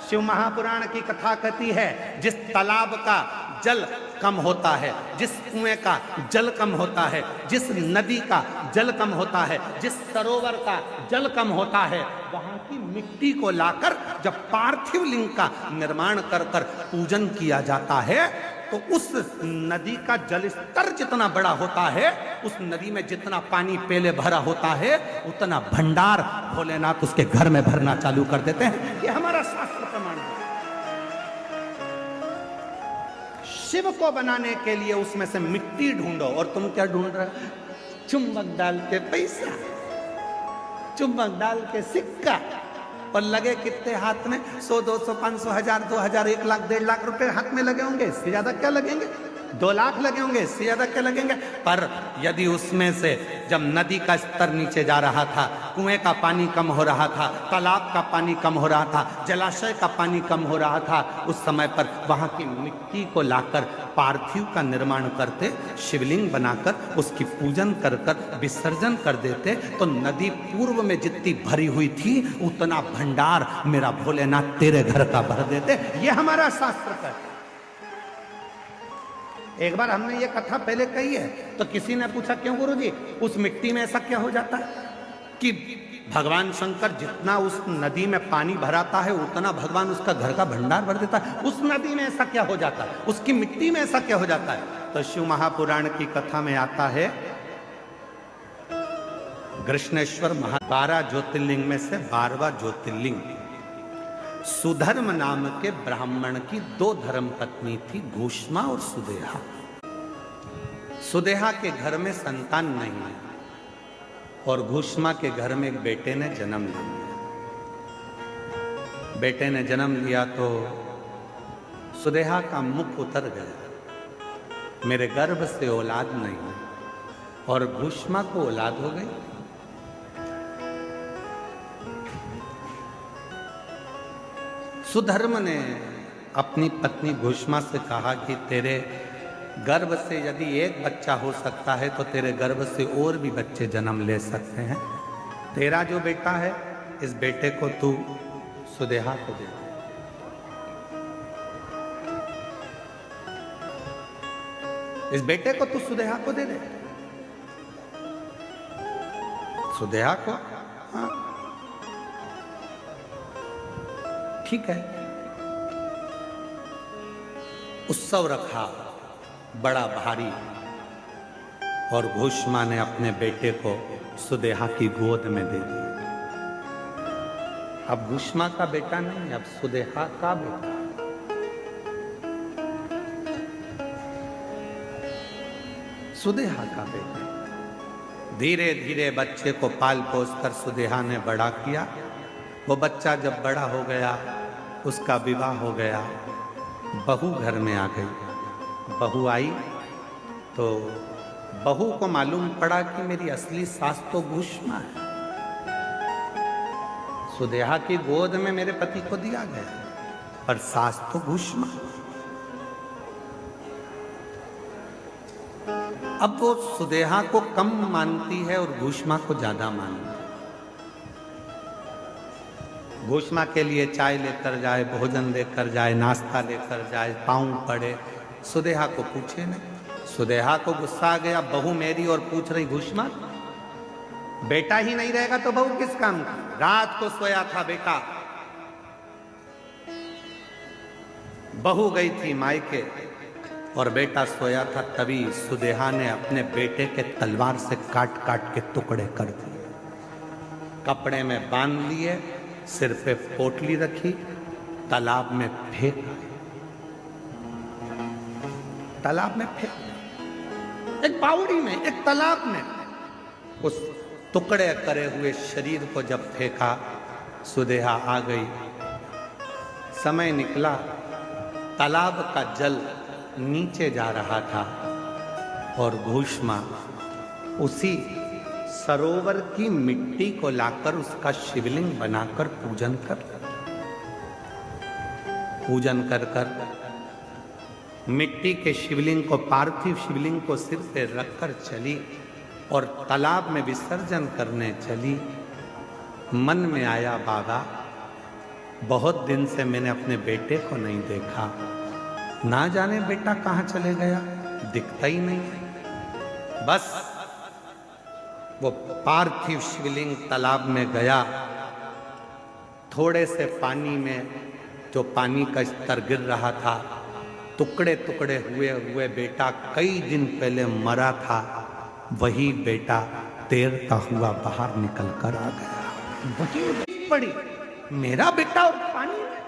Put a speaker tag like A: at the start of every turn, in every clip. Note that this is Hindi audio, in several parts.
A: शिव महापुराण की कथा कहती है, जिस तालाब का जल कम होता है, जिस कुएं का जल कम होता है, जिस नदी का जल कम होता है, जिस सरोवर का जल कम होता है, वहां की मिट्टी को लाकर जब पार्थिव लिंग का निर्माण कर कर पूजन किया जाता है, तो उस नदी का जल स्तर जितना बड़ा होता है, उस नदी में जितना पानी पहले भरा होता है, उतना भंडार भोलेनाथ उसके घर में भरना चालू कर देते हैं। ये हमारा शास्त्र प्रमाण है। शिव को बनाने के लिए उसमें से मिट्टी ढूंढो, और तुम क्या ढूंढ रहे हो? चुंबक डाल के पैसा, चुंबक डाल के सिक्का, और लगे कितने हाथ में? 100, 200, 500, 1000, 2000, 1 लाख, 1.5 लाख रुपए हाथ में लगे होंगे। इससे ज्यादा क्या लगेंगे? 2 लाख लगे होंगे, इससे ज्यादा क्या लगेंगे? पर यदि उसमें से जब नदी का स्तर नीचे जा रहा था, कुएं का पानी कम हो रहा था, तालाब का पानी कम हो रहा था, जलाशय का पानी कम हो रहा था, उस समय पर वहां की मिट्टी को लाकर पार्थिव का निर्माण करते, शिवलिंग बनाकर उसकी पूजन कर कर विसर्जन कर देते, तो नदी पूर्व में जितनी भरी हुई थी उतना भंडार मेरा भोलेनाथ तेरे घर का भर देते। ये हमारा शास्त्र का है। एक बार हमने ये कथा पहले कही है, तो किसी ने पूछा, क्यों गुरुजी, उस मिट्टी में ऐसा क्या हो जाता है कि भगवान शंकर जितना उस नदी में पानी भराता है उतना भगवान उसका घर का भंडार भर देता है? उस नदी में ऐसा क्या हो जाता है? उसकी मिट्टी में ऐसा क्या हो जाता है? तो शिव महापुराण की कथा में आता है, कृष्णेश्वर 12 ज्योतिर्लिंग में से 12वां ज्योतिर्लिंग सुधर्म नाम के ब्राह्मण की 2 धर्म पत्नी थी, घूष्मा और सुदेहा। सुदेहा के घर में संतान नहीं है, और घूष्मा के घर में एक बेटे ने जन्म लिया। बेटे ने जन्म लिया तो सुदेहा का मुख उतर गया, मेरे गर्भ से औलाद नहीं है, और घूष्मा को औलाद हो गई। सुधर्म ने अपनी पत्नी घूष्मा से कहा कि तेरे गर्भ से यदि एक बच्चा हो सकता है तो तेरे गर्भ से और भी बच्चे जन्म ले सकते हैं। तेरा जो बेटा है, इस बेटे को तू सुदेहा को दे। इस बेटे को तू सुदेहा को दे दे। सुदेहा को? हाँ, ठीक है। उत्सव रखा बड़ा भारी, और घूष्मा ने अपने बेटे को सुदेहा की गोद में दे दिया। अब घूष्मा का बेटा नहीं, अब सुदेहा का बेटा। सुदेहा का बेटा। धीरे धीरे बच्चे को पाल पोस कर सुदेहा ने बड़ा किया। वो बच्चा जब बड़ा हो गया, उसका विवाह हो गया, बहू घर में आ गई। बहू आई तो बहू को मालूम पड़ा कि मेरी असली सास तो घूष्मा है। सुदेहा की गोद में मेरे पति को दिया गया, पर सास तो घूष्मा। अब वो सुदेहा को कम मानती है और घूष्मा को ज्यादा मानती है। घूष्मा के लिए चाय लेकर जाए, भोजन लेकर जाए, नाश्ता लेकर जाए, पाँव पड़े, सुदेहा को पूछे नहीं। सुदेहा को गुस्सा आ गया, बहू मेरी और पूछ रही घूष्मा। बेटा ही नहीं रहेगा तो बहू किस काम की? रात को सोया था बेटा, बहू गई थी मायके और बेटा सोया था। तभी सुदेहा ने अपने बेटे के तलवार से काट काट के टुकड़े कर दिए, कपड़े में बांध लिए, सिर पे पोटली रखी, तालाब में फेंक। तालाब में फेंक, एक बावड़ी में, एक तालाब में। उस टुकड़े करे हुए शरीर को जब फेंका, सुदेहा आ गई। समय निकला, तालाब का जल नीचे जा रहा था और घूष्मा उसी सरोवर की मिट्टी को लाकर उसका शिवलिंग बनाकर पूजन कर मिट्टी के शिवलिंग को, पार्थिव शिवलिंग को सिर पे रखकर चली और तालाब में विसर्जन करने चली। मन में आया, बाबा बहुत दिन से मैंने अपने बेटे को नहीं देखा, ना जाने बेटा कहाँ चले गया, दिखता ही नहीं। बस वो पार्थिव शिवलिंग तालाब में गया, थोड़े से पानी में जो पानी का स्तर गिर रहा था, टुकड़े टुकड़े हुए हुए बेटा कई दिन पहले मरा था, वही बेटा तैरता हुआ बाहर निकल कर आ गया। वही पड़ी मेरा बेटा और पानी में।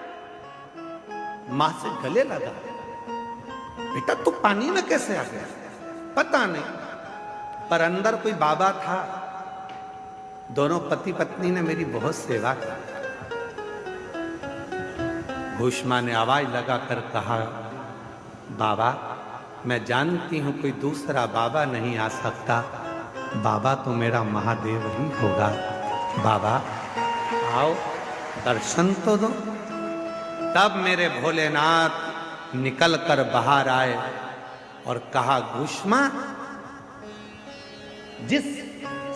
A: मां से गले लगा, बेटा तू पानी में कैसे आ गया? पता नहीं, पर अंदर कोई बाबा था। दोनों पति पत्नी ने मेरी बहुत सेवा की। घोषमा ने आवाज लगाकर कहा, बाबा मैं जानती हूं कोई दूसरा बाबा नहीं आ सकता, बाबा तो मेरा महादेव ही होगा। बाबा आओ दर्शन तो दो। तब मेरे भोलेनाथ निकल कर बाहर आए और कहा, घोषमा जिस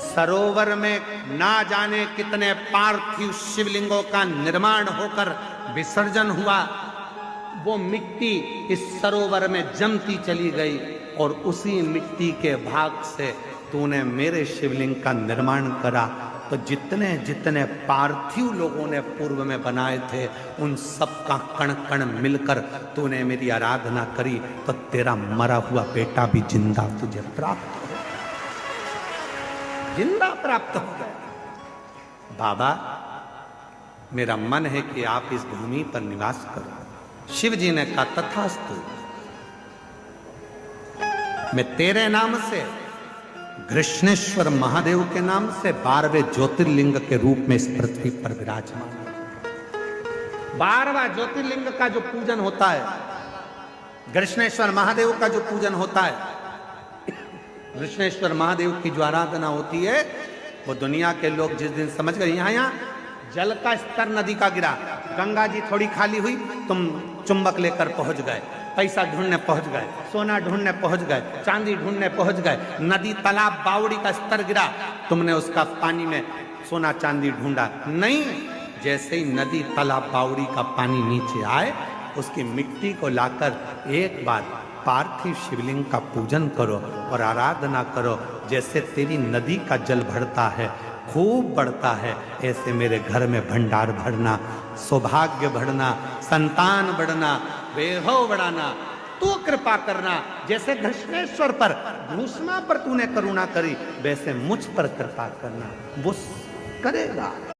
A: सरोवर में ना जाने कितने पार्थिव शिवलिंगों का निर्माण होकर विसर्जन हुआ, वो मिट्टी इस सरोवर में जमती चली गई और उसी मिट्टी के भाग से तूने मेरे शिवलिंग का निर्माण करा। तो जितने जितने पार्थिव लोगों ने पूर्व में बनाए थे, उन सब का कण कण मिलकर तूने मेरी आराधना करी, तो तेरा मरा हुआ बेटा भी जिंदा तुझे प्राप्त हो, जिंदा प्राप्त हो गया। बाबा मेरा मन है कि आप इस भूमि पर निवास करो। शिव जी ने कहा, तथास्तु। मैं तेरे नाम से, कृष्णेश्वर महादेव के नाम से 12वें ज्योतिर्लिंग के रूप में इस पृथ्वी पर विराजमान हूं। 12वां ज्योतिर्लिंग का जो पूजन होता है, कृष्णेश्वर महादेव का जो पूजन होता है, कृष्णेश्वर महादेव की जो आराधना होती है, वो दुनिया के लोग जिस दिन समझ गए यहाँ जल का स्तर नदी का गिरा, गंगा जी थोड़ी खाली हुई, तुम चुंबक लेकर पहुंच गए, पैसा ढूंढने पहुंच गए, सोना ढूंढने पहुंच गए, चांदी ढूंढने पहुंच गए, नदी तालाब बावड़ी का स्तर गिरा, तुमने उसका पानी में सोना चांदी ढूंढा नहीं। जैसे ही नदी तालाब बावड़ी का पानी नीचे आए, उसकी मिट्टी को लाकर एक बार पार्थिव शिवलिंग का पूजन करो और आराधना करो। जैसे तेरी नदी का जल बढ़ता है, खूब बढ़ता है, ऐसे मेरे घर में भंडार भरना, सौभाग्य बढ़ना, संतान बढ़ना, वैभव बढ़ाना, तू कृपा करना। जैसे कृष्णेश्वर पर, घोषमा पर तूने करुणा करी, वैसे मुझ पर कृपा करना। वो करेगा।